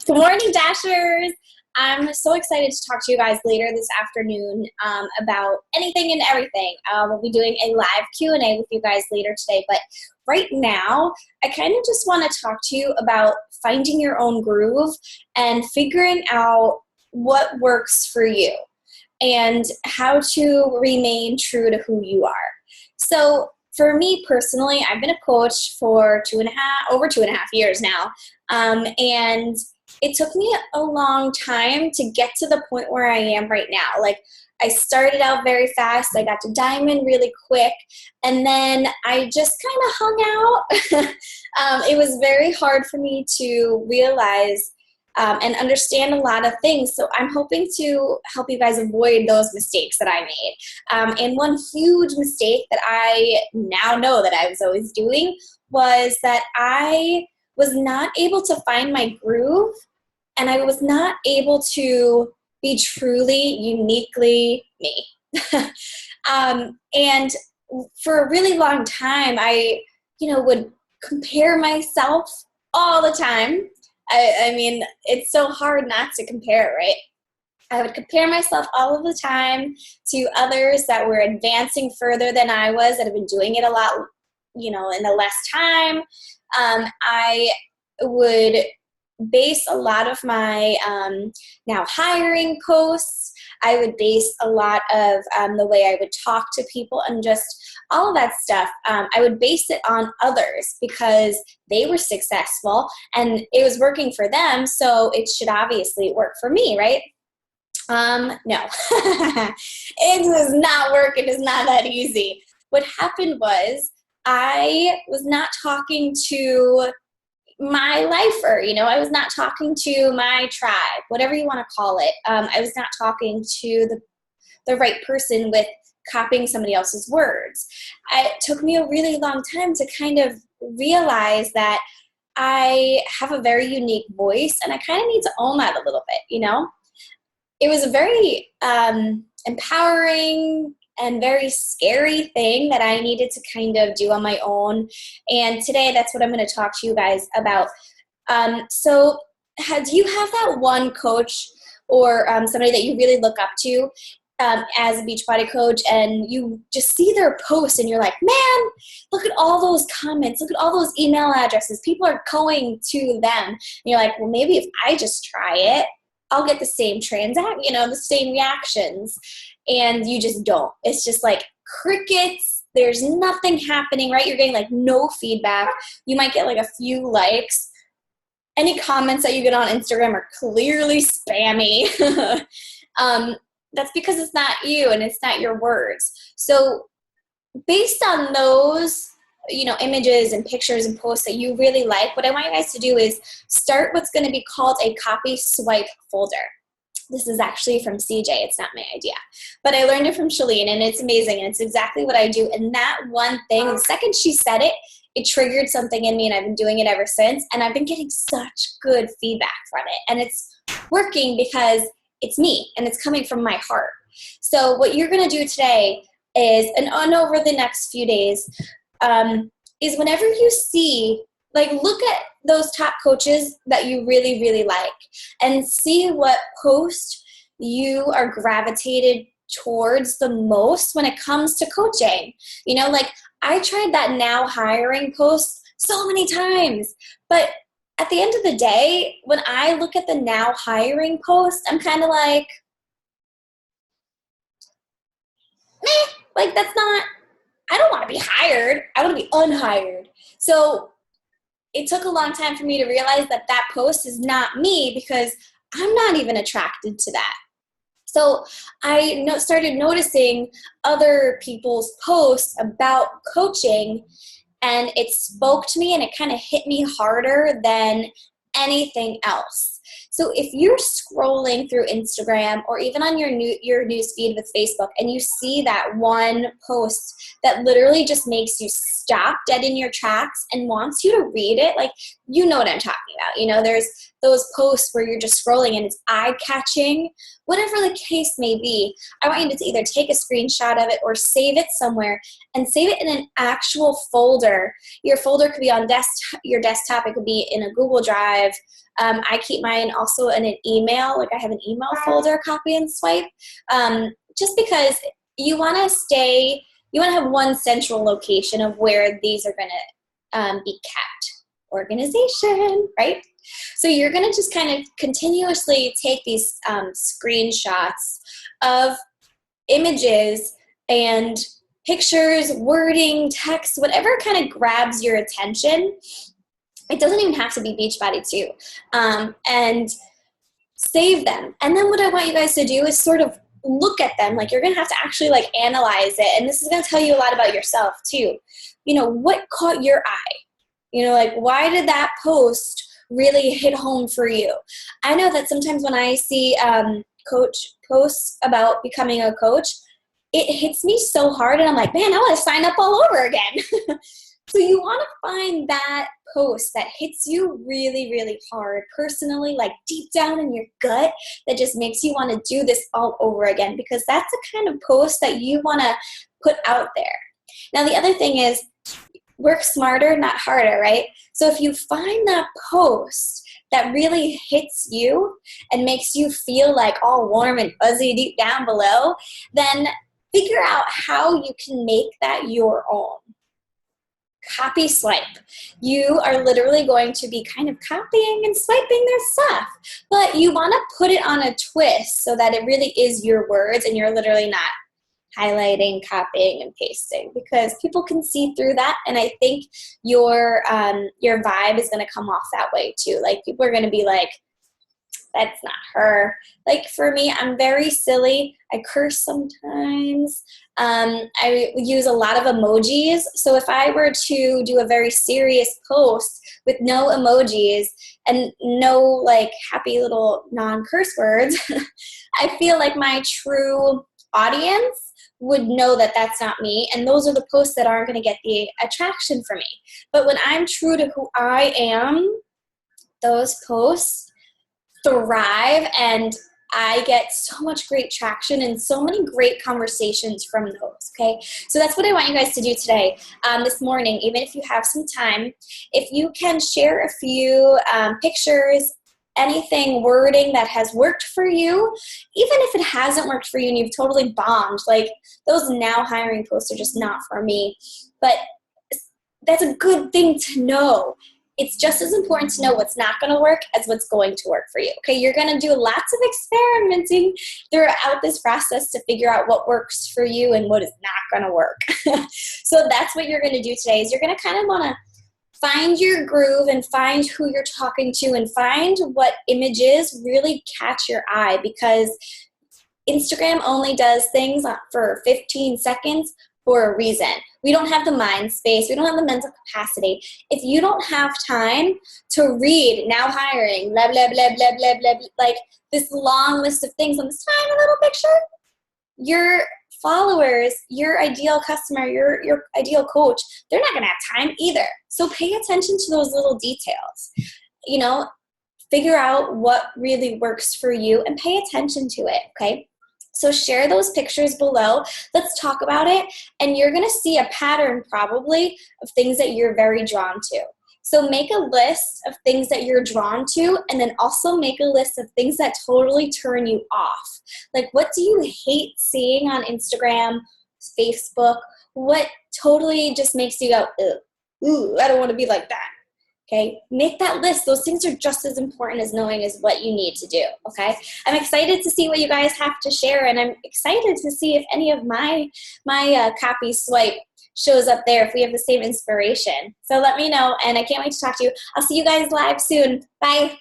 Good morning, Dashers. I'm so excited to talk to you guys later this afternoon about anything and everything. We'll be doing a live Q&A with you guys later today, but right now, I kind of just want to talk to you about finding your own groove and figuring out what works for you and how to remain true to who you are. So for me personally, I've been a coach for over two and a half years now, and it took me a long time to get to the point where I am right now. Like, I started out very fast. I got to diamond really quick, and then I just kind of hung out. It was very hard for me to realize and understand a lot of things. So I'm hoping to help you guys avoid those mistakes that I made. And one huge mistake that I now know that I was always doing was that I was not able to find my groove, and I was not able to be truly, uniquely me. And for a really long time, I, would compare myself all the time. I mean, it's so hard not to compare, right? I would compare myself all of the time to others that were advancing further than I was, that have been doing it a lot, in the less time. I would base a lot of my now hiring posts. I would base a lot of the way I would talk to people and just all of that stuff. I would base it on others because they were successful and it was working for them, so it should obviously work for me, right? No, it does not work. It is not that easy. What happened was I was not talking to my lifer, I was not talking to my tribe, whatever you want to call it. I was not talking to the right person with copying somebody else's words. It took me a really long time to kind of realize that I have a very unique voice and I kind of need to own that a little bit, It was a very empowering and very scary thing that I needed to kind of do on my own. And today, that's what I'm going to talk to you guys about. So do you have that one coach or somebody that you really look up to as a Beachbody coach, and you just see their posts and you're like, man, look at all those comments, look at all those email addresses, people are going to them. And you're like, well, maybe if I just try it, I'll get the same the same reactions. And you just don't. It's just like crickets. There's nothing happening, right? You're getting like no feedback. You might get like a few likes. Any comments that you get on Instagram are clearly spammy. That's because it's not you and it's not your words. So based on those, images and pictures and posts that you really like, what I want you guys to do is start what's going to be called a copy swipe folder. This is actually from CJ. It's not my idea. But I learned it from Shalene, and it's amazing, and it's exactly what I do. And that one thing, the second she said it, it triggered something in me, and I've been doing it ever since. And I've been getting such good feedback from it. And it's working because it's me, and it's coming from my heart. So what you're going to do today is, and over the next few days, is whenever you see, look at those top coaches that you really, really like and see what post you are gravitated towards the most when it comes to coaching. I tried that now hiring post so many times, but at the end of the day, when I look at the now hiring post, I'm kind of like, that's not, I don't want to be hired. I want to be unhired. So it took a long time for me to realize that that post is not me because I'm not even attracted to that. So I started noticing other people's posts about coaching, and it spoke to me and it kind of hit me harder than anything else. So if you're scrolling through Instagram or even on your news feed with Facebook and you see that one post that literally just makes you stop dead in your tracks and wants you to read it, you know what I'm talking about. There's those posts where you're just scrolling and it's eye-catching, whatever the case may be. I want you to either take a screenshot of it or save it somewhere and save it in an actual folder. Your folder could be on your desktop. It could be in a Google Drive. I keep mine also in an email, like I have an email folder, copy and swipe, just because you want to have one central location of where these are going to be kept. Organization, right? So you're going to just kind of continuously take these screenshots of images and pictures, wording, text, whatever kind of grabs your attention. It doesn't even have to be Beachbody too. And save them. And then what I want you guys to do is sort of look at them. Like, you're going to have to actually like analyze it. And this is going to tell you a lot about yourself too. You know, what caught your eye? You know, like, why did that post really hit home for you? I know that sometimes when I see coach posts about becoming a coach, it hits me so hard, and I'm like, man, I want to sign up all over again. So you want to find that post that hits you really, really hard personally, like deep down in your gut, that just makes you want to do this all over again, because that's the kind of post that you want to put out there. Now, the other thing is, work smarter, not harder, right? So if you find that post that really hits you and makes you feel like all warm and fuzzy deep down below, then figure out how you can make that your own. Copy swipe. You are literally going to be kind of copying and swiping their stuff, but you want to put it on a twist so that it really is your words and you're literally not highlighting, copying, and pasting, because people can see through that. And I think your vibe is going to come off that way too. Like, people are going to be like, that's not her. Like, for me, I'm very silly. I curse sometimes. I use a lot of emojis. So if I were to do a very serious post with no emojis and no like happy little non-curse words, I feel like my true audience would know that that's not me, and those are the posts that aren't going to get the attraction for me. But when I'm true to who I am, those posts thrive, and I get so much great traction and so many great conversations from those, okay? So that's what I want you guys to do today, this morning, even if you have some time. If you can share a few pictures, anything, wording that has worked for you, even if it hasn't worked for you and you've totally bombed, like those now hiring posts are just not for me. But that's a good thing to know. It's just as important to know what's not going to work as what's going to work for you. Okay, you're going to do lots of experimenting throughout this process to figure out what works for you and what is not going to work. So that's what you're going to do today, is you're going to kind of want to find your groove and find who you're talking to and find what images really catch your eye, because Instagram only does things for 15 seconds for a reason. We don't have the mind space. We don't have the mental capacity. If you don't have time to read now hiring, blah, blah, blah, blah, blah, blah, like this long list of things on this tiny little picture, your followers, your ideal customer, your ideal coach, they're not going to have time either. So pay attention to those little details. You know, figure out what really works for you and pay attention to it, okay? So share those pictures below. Let's talk about it. And you're going to see a pattern probably of things that you're very drawn to. So make a list of things that you're drawn to, and then also make a list of things that totally turn you off. Like, what do you hate seeing on Instagram, Facebook? What totally just makes you go, ooh, I don't want to be like that. Okay, make that list. Those things are just as important as knowing is what you need to do, okay? I'm excited to see what you guys have to share, and I'm excited to see if any of my copy swipe shows up there, if we have the same inspiration. So let me know, and I can't wait to talk to you. I'll see you guys live soon. Bye.